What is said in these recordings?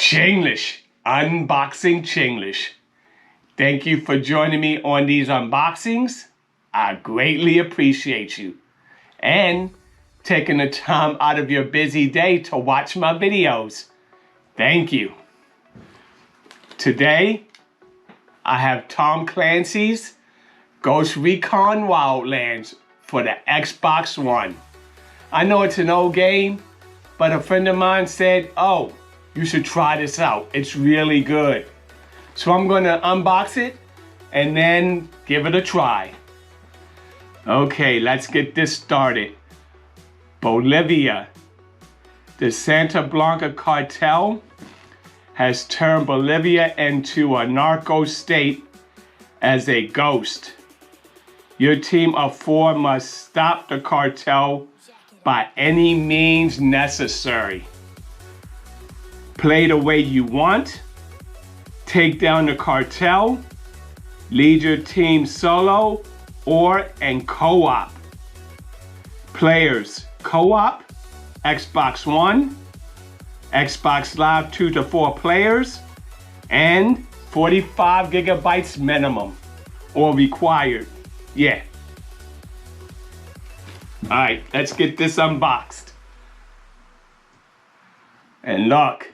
Chinglish, unboxing Chinglish. Thank you for joining me on these unboxings. I greatly appreciate you. And taking the time out of your busy day to watch my videos. Thank you. Today, I have Tom Clancy's Ghost Recon Wildlands for the Xbox One. I know it's an old game, but a friend of mine said, oh, you should try this out. It's really good. So I'm gonna unbox it and then give it a try. Okay, let's get this started. Bolivia. The Santa Blanca cartel has turned Bolivia into a narco state as a ghost. Your team of 4 must stop the cartel by any means necessary. Play the way you want, take down the cartel, lead your team solo or in co-op. Players, co-op, Xbox One, Xbox Live 2 to 4 players, and 45 gigabytes minimum or required. Yeah. All right, let's get this unboxed. And look,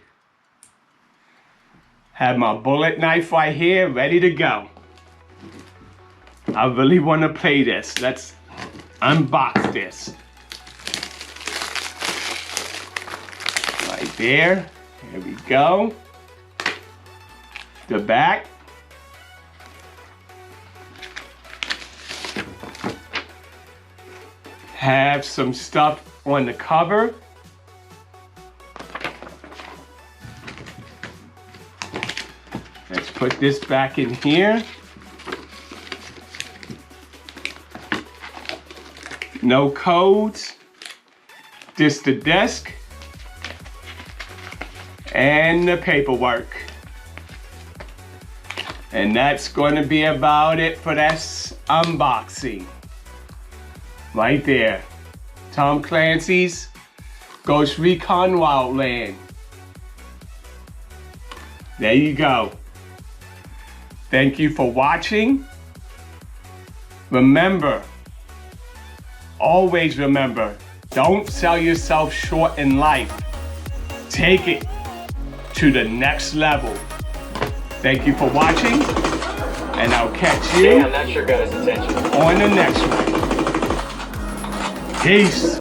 have my bullet knife right here, ready to go. I really want to play this. Let's unbox this. Right there. Here we go. The back. Have some stuff on the cover. Let's put this back in here. No codes, just the disc and the paperwork. And that's going to be about it for this unboxing. Right there. Tom Clancy's Ghost Recon Wildlands. There you go. Thank you for watching. Remember, always remember, don't sell yourself short in life. Take it to the next level. Thank you for watching, and I'll catch you I'm not sure got his attention. on the next one. Peace.